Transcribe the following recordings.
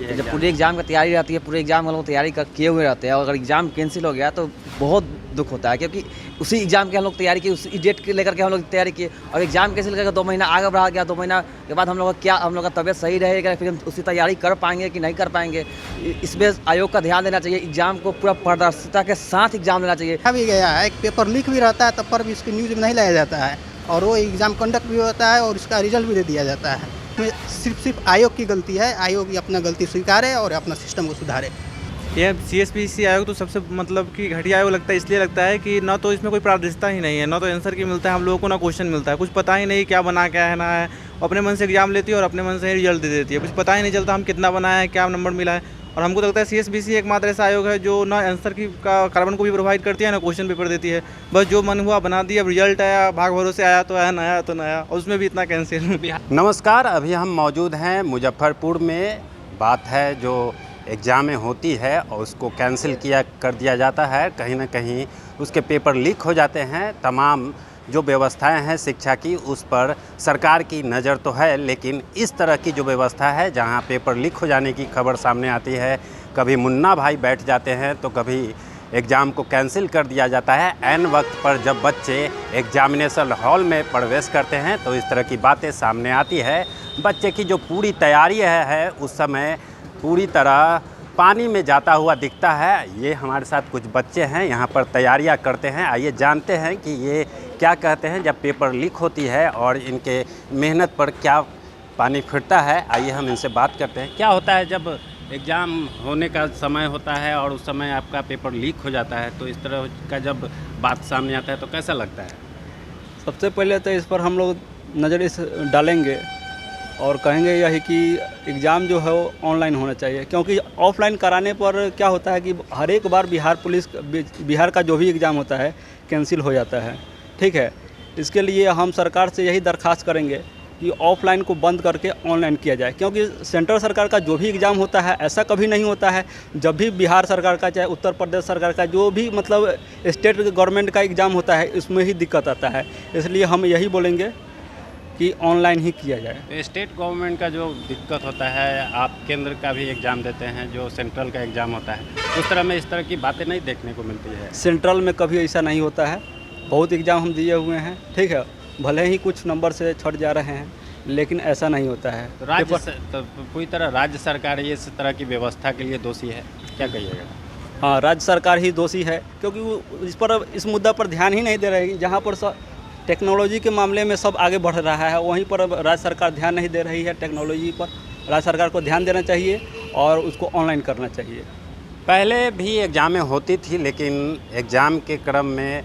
जब पूरे एग्ज़ाम की तैयारी रहती है, पूरे एग्ज़ाम हम लोग तैयारी किए हुए रहते हैं और अगर एग्ज़ाम कैंसिल हो गया तो बहुत दुख होता है, क्योंकि उसी एग्ज़ाम की हम लोग तैयारी की, उसी डेट के लेकर के हम लोग तैयारी किए और एग्ज़ाम कैंसिल करके 2 महीना आगे बढ़ा गया। 2 महीना के बाद हम लोग का तबीयत सही रहेगा, फिर हम उसी तैयारी कर पाएंगे कि नहीं कर पाएंगे। इसमें आयोग का ध्यान देना चाहिए, एग्ज़ाम को पूरा पारदर्शिता के साथ एग्ज़ाम लेना चाहिए। भी गया है, एक पेपर लीक भी रहता है, तब पर भी इसकी न्यूज़ में नहीं लाया जाता है और वो एग्ज़ाम कंडक्ट भी होता है और उसका रिजल्ट भी दे दिया जाता है। इसमें सिर्फ आयोग की गलती है, आयोग अपना गलती स्वीकारे और अपना सिस्टम को सुधारे। यह CSPC आयोग तो सबसे मतलब कि घटिया आयोग लगता है, इसलिए लगता है कि ना तो इसमें कोई पारदर्शिता ही नहीं है, ना तो आंसर की मिलता है हम लोगों को, ना क्वेश्चन मिलता है। कुछ पता ही नहीं क्या बना क्या है ना है, अपने मन से एग्जाम लेती है और अपने मन से ही रिजल्ट दे देती है। कुछ पता ही नहीं चलता हम कितना बनाए हैं, क्या नंबर मिला है। और हमको लगता है CSPC एकमात्र ऐसा आयोग है जो ना आंसर की का कार्बन को भी प्रोवाइड करती है, ना क्वेश्चन पेपर देती है। बस जो मन हुआ बना दिया, अब रिजल्ट आया, भाग भरोसे आया तो आया, नया तो नया, और उसमें भी इतना कैंसिल। नमस्कार, अभी हम मौजूद हैं मुजफ्फरपुर में। बात है जो एग्ज़ामें होती है और उसको कैंसिल कर दिया जाता है, कहीं ना कहीं उसके पेपर लीक हो जाते हैं। तमाम जो व्यवस्थाएं हैं शिक्षा की, उस पर सरकार की नज़र तो है, लेकिन इस तरह की जो व्यवस्था है जहां पेपर लीक हो जाने की खबर सामने आती है, कभी मुन्ना भाई बैठ जाते हैं तो कभी एग्ज़ाम को कैंसिल कर दिया जाता है। ऐन वक्त पर जब बच्चे एग्जामिनेशन हॉल में प्रवेश करते हैं तो इस तरह की बातें सामने आती है। बच्चे की जो पूरी तैयारी है उस समय पूरी तरह पानी में जाता हुआ दिखता है। ये हमारे साथ कुछ बच्चे हैं, यहाँ पर तैयारियाँ करते हैं। आइए जानते हैं कि ये क्या कहते हैं जब पेपर लीक होती है और इनके मेहनत पर क्या पानी फिरता है। आइए हम इनसे बात करते हैं। क्या होता है जब एग्ज़ाम होने का समय होता है और उस समय आपका पेपर लीक हो जाता है, तो इस तरह का जब बात सामने आता है तो कैसा लगता है? सबसे पहले तो इस पर हम लोग नज़र डालेंगे और कहेंगे यही कि एग्ज़ाम जो है वो ऑनलाइन होना चाहिए, क्योंकि ऑफलाइन कराने पर क्या होता है कि हर एक बार बिहार का जो भी एग्ज़ाम होता है कैंसिल हो जाता है। ठीक है, इसके लिए हम सरकार से यही दरख्वास्त करेंगे कि ऑफलाइन को बंद करके ऑनलाइन किया जाए, क्योंकि सेंट्रल सरकार का जो भी एग्ज़ाम होता है ऐसा कभी नहीं होता है। जब भी बिहार सरकार का चाहे उत्तर प्रदेश सरकार का जो भी मतलब स्टेट गवर्नमेंट का एग्ज़ाम होता है उसमें ही दिक्कत आता है। इसलिए हम यही बोलेंगे कि ऑनलाइन ही किया जाए। तो स्टेट गवर्नमेंट का जो दिक्कत होता है, आप केंद्र का भी एग्ज़ाम देते हैं, जो सेंट्रल का एग्ज़ाम होता है, उस तरह में इस तरह की बातें नहीं देखने को मिलती है। सेंट्रल में कभी ऐसा नहीं होता है, बहुत एग्ज़ाम हम दिए हुए हैं। ठीक है, भले ही कुछ नंबर से छट जा रहे हैं, लेकिन ऐसा नहीं होता है। तो पूरी तरह राज्य सरकार इस तरह की व्यवस्था के लिए दोषी है, क्या कहिएगा? हाँ, राज्य सरकार ही दोषी है, क्योंकि वो इस मुद्दा पर ध्यान ही नहीं दे रही। जहाँ पर टेक्नोलॉजी के मामले में सब आगे बढ़ रहा है, वहीं पर राज्य सरकार ध्यान नहीं दे रही है टेक्नोलॉजी पर। राज्य सरकार को ध्यान देना चाहिए और उसको ऑनलाइन करना चाहिए। पहले भी एग्ज़ामें होती थी, लेकिन एग्ज़ाम के क्रम में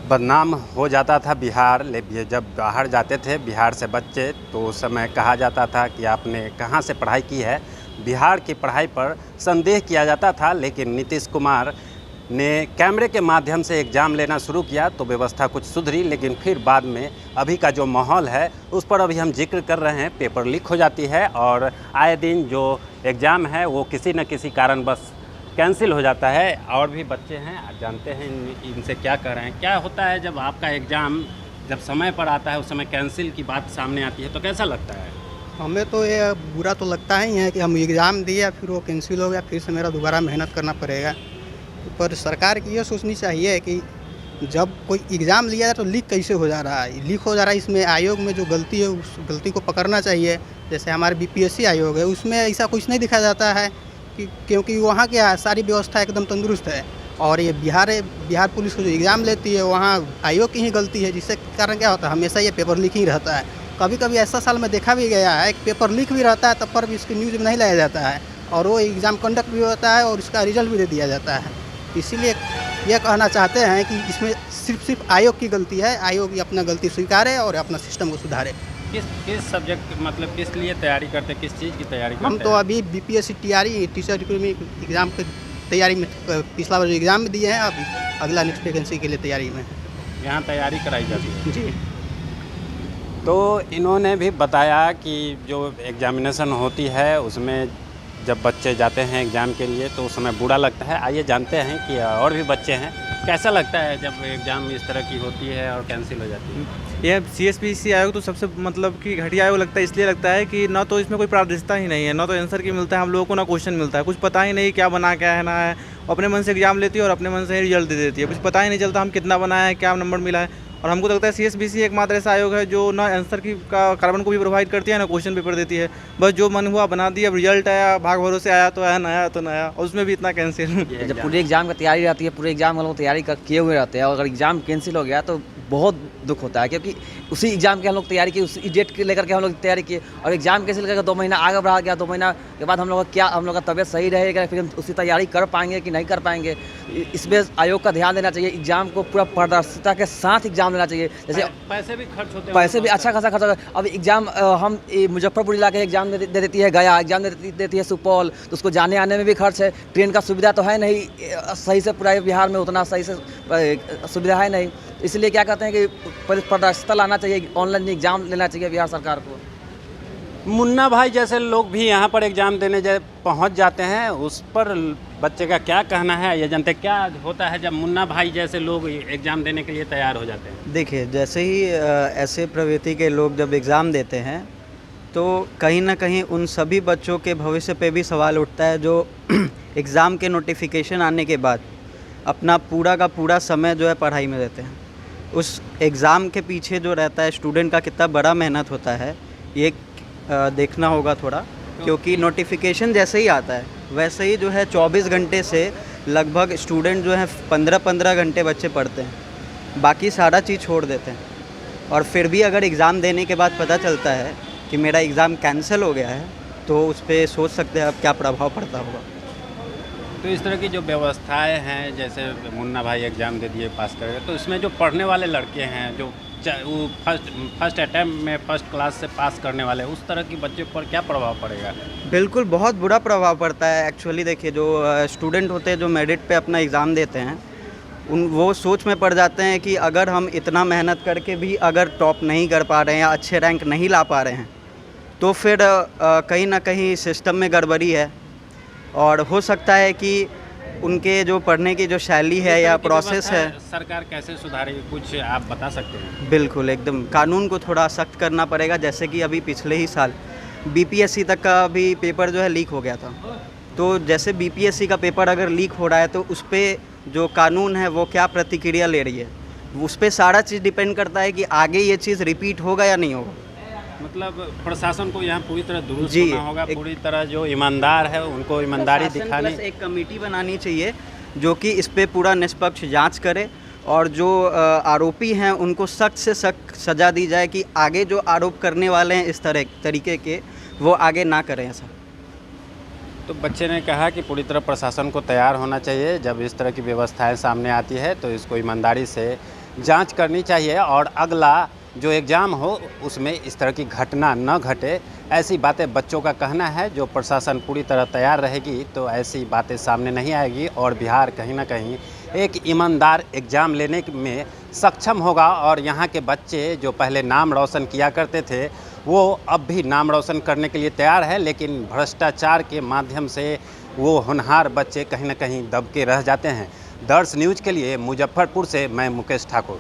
बदनाम हो जाता था बिहार। जब बाहर जाते थे बिहार से बच्चे तो उस समय कहा जाता था कि आपने कहाँ से पढ़ाई की है। बिहार की पढ़ाई पर संदेह किया जाता था, लेकिन नीतीश कुमार ने कैमरे के माध्यम से एग्ज़ाम लेना शुरू किया तो व्यवस्था कुछ सुधरी। लेकिन फिर बाद में अभी का जो माहौल है उस पर अभी हम जिक्र कर रहे हैं। पेपर लीक हो जाती है और आए दिन जो एग्ज़ाम है वो किसी न किसी कारणवश कैंसिल हो जाता है। और भी बच्चे हैं, आप जानते हैं इनसे क्या कह रहे हैं। क्या होता है जब आपका एग्ज़ाम जब समय पर आता है, उस समय कैंसिल की बात सामने आती है तो कैसा लगता है? हमें तो ये बुरा तो लगता ही है कि हम एग्ज़ाम दिए, फिर वो कैंसिल हो गया, फिर से मेरा दोबारा मेहनत करना पड़ेगा। पर सरकार की ये सोचनी चाहिए कि जब कोई एग्ज़ाम लिया है तो लीक कैसे हो जा रहा है, लीक हो जा रहा है, इसमें आयोग में जो गलती है उस गलती को पकड़ना चाहिए। जैसे हमारे BPSC आयोग है, उसमें ऐसा कुछ नहीं दिखाया जाता है क्योंकि वहाँ की सारी व्यवस्था एकदम तंदुरुस्त है। और ये बिहार पुलिस को जो एग्ज़ाम लेती है वहाँ आयोग की ही गलती है, जिससे कारण क्या होता है हमेशा ये पेपर लीक ही रहता है। कभी कभी ऐसा साल में देखा भी गया है, एक पेपर लीक भी रहता है, तब पर भी इसकी न्यूज़ में नहीं लाया जाता है और वो एग्ज़ाम कंडक्ट भी होता है और उसका रिजल्ट भी दे दिया जाता है। इसीलिए ये कहना चाहते हैं कि इसमें सिर्फ आयोग की गलती है, आयोग अपना गलती स्वीकारे और अपना सिस्टम को सुधारे। किस सब्जेक्ट मतलब किस लिए तैयारी करते हैं, किस चीज़ की तैयारी करते हैं? हम तो अभी BPSC टीचर रिक्रूटमेंट एग्ज़ाम की तैयारी में पिछला बार एग्ज़ाम में दिए हैं, अभी अगला नेक्स्ट वैकेंसी के लिए तैयारी में। यहाँ तैयारी कराई जाती है जी। तो इन्होंने भी बताया कि जो एग्जामिनेशन होती है उसमें जब बच्चे जाते हैं एग्ज़ाम के लिए तो उस समय बुरा लगता है। आइए जानते हैं कि और भी बच्चे हैं, कैसा लगता है जब एग्ज़ाम इस तरह की होती है और कैंसिल हो जाती है। ये CSPC आयोग तो सबसे मतलब कि घटिया आयोग लगता है, इसलिए लगता है कि ना तो इसमें कोई पारदर्शिता ही नहीं है, ना तो आंसर की मिलता है हम लोगों को, ना क्वेश्चन मिलता है, कुछ पता ही नहीं क्या बना क्या है ना है। अपने मन से एग्जाम लेती है और अपने मन से ही रिजल्ट दे देती है, कुछ पता ही नहीं चलता हम कितना बनाए हैं, क्या नंबर मिला है। और हमको लगता है CSPC एकमात्र ऐसा आयोग है जो ना आंसर की का कार्बन को भी प्रोवाइड करती है, ना क्वेश्चन पेपर देती है। बस जो मन हुआ बना दिया, अब रिजल्ट आया, भाग भरोसे आया तो आया, नया तो नया, और उसमें भी इतना कैंसिल। जब पूरे एग्जाम की तैयारी रहती है, पूरे एग्जाम हम लोग तैयारी किए हुए रहते हैं, और अगर एग्जाम कैंसिल हो गया तो बहुत दुख होता है, क्योंकि उसी एग्जाम की हम लोग तैयारी की, उसी डेट के लेकर के हम लोग तैयारी किए, और एग्जाम कैंसिल करके 2 महीना आगे बढ़ा गया। 2 महीना के बाद हम लोग का तबीयत सही रहेगा, फिर हम उसी तैयारी कर पाएंगे कि नहीं कर पाएंगे। इसमें आयोग का ध्यान देना चाहिए, एग्जाम को पूरा पारदर्शिता के साथ एग्जाम लेना चाहिए। जैसे पैसे भी खर्च होते हैं, पैसे भी अच्छा खासा खर्च होता है। अब एग्जाम हम मुजफ्फरपुर जिला के एग्जाम दे देती है गया, एग्जाम देती है सुपौल, तो उसको जाने आने में भी खर्च है। ट्रेन का सुविधा तो है नहीं सही से, पूरा बिहार में उतना सही से सुविधा है नहीं, इसलिए क्या कहते हैं कि पारदर्शिता लाना चाहिए, ऑनलाइन एग्जाम लेना चाहिए बिहार सरकार को। मुन्ना भाई जैसे लोग भी यहाँ पर एग्ज़ाम देने पहुँच जाते हैं, उस पर बच्चे का क्या कहना है ये जानते क्या होता है जब मुन्ना भाई जैसे लोग एग्ज़ाम देने के लिए तैयार हो जाते हैं। देखिए, जैसे ही ऐसे प्रवृत्ति के लोग जब एग्ज़ाम देते हैं तो कहीं ना कहीं उन सभी बच्चों के भविष्य पे भी सवाल उठता है जो एग्ज़ाम के नोटिफिकेशन आने के बाद अपना पूरा का पूरा समय जो है पढ़ाई में देते हैं। उस एग्ज़ाम के पीछे जो रहता है स्टूडेंट का कितना बड़ा मेहनत होता है ये देखना होगा थोड़ा, क्योंकि नोटिफिकेशन जैसे ही आता है वैसे ही जो है 24 घंटे से लगभग स्टूडेंट जो है 15-15 घंटे बच्चे पढ़ते हैं, बाकी सारा चीज़ छोड़ देते हैं। और फिर भी अगर एग्ज़ाम देने के बाद पता चलता है कि मेरा एग्ज़ाम कैंसिल हो गया है तो उस पर सोच सकते हैं अब क्या प्रभाव पड़ता होगा। तो इस तरह की जो व्यवस्थाएं हैं, जैसे मुन्ना भाई एग्ज़ाम दे दिए पास कर गए, तो इसमें जो पढ़ने वाले लड़के हैं जो वो फर्स्ट अटैम्प्ट में फर्स्ट क्लास से पास करने वाले, उस तरह की बच्चे पर क्या प्रभाव पड़ेगा। बिल्कुल बहुत बुरा प्रभाव पड़ता है। एक्चुअली देखिए, जो स्टूडेंट होते हैं जो मेरिट पे अपना एग्ज़ाम देते हैं वो सोच में पड़ जाते हैं कि अगर हम इतना मेहनत करके भी अगर टॉप नहीं कर पा रहे हैं या अच्छे रैंक नहीं ला पा रहे हैं तो फिर कहीं ना कहीं सिस्टम में गड़बड़ी है, और हो सकता है कि उनके जो पढ़ने की जो शैली है या प्रोसेस है, सरकार कैसे सुधारेगी, कुछ आप बता सकते हैं। बिल्कुल एकदम कानून को थोड़ा सख्त करना पड़ेगा। जैसे कि अभी पिछले ही साल BPSC तक का भी पेपर जो है लीक हो गया था, तो जैसे BPSC का पेपर अगर लीक हो रहा है तो उस पर जो कानून है वो क्या प्रतिक्रिया ले रही है, उस पर सारा चीज़ डिपेंड करता है कि आगे ये चीज़ रिपीट होगा या नहीं होगा। मतलब प्रशासन को यहाँ पूरी तरह दुरुस्त होना होगा, पूरी तरह जो ईमानदार है उनको ईमानदारी दिखानी। एक कमेटी बनानी चाहिए जो कि इस पे पूरा निष्पक्ष जांच करे, और जो आरोपी हैं उनको सख्त से सख्त सज़ा दी जाए कि आगे जो आरोप करने वाले हैं इस तरीके के वो आगे ना करें ऐसा। तो बच्चे ने कहा कि पूरी तरह प्रशासन को तैयार होना चाहिए, जब इस तरह की व्यवस्थाएं सामने आती है तो इसको ईमानदारी से जांच करनी चाहिए, और अगला जो एग्ज़ाम हो उसमें इस तरह की घटना न घटे, ऐसी बातें बच्चों का कहना है। जो प्रशासन पूरी तरह तैयार रहेगी तो ऐसी बातें सामने नहीं आएगी, और बिहार कहीं ना कहीं एक ईमानदार एग्ज़ाम लेने में सक्षम होगा। और यहाँ के बच्चे जो पहले नाम रोशन किया करते थे वो अब भी नाम रोशन करने के लिए तैयार है, लेकिन भ्रष्टाचार के माध्यम से वो होनहार बच्चे कहीं ना कहीं दब के रह जाते हैं। दर्श न्यूज़ के लिए मुजफ्फरपुर से मैं मुकेश ठाकुर।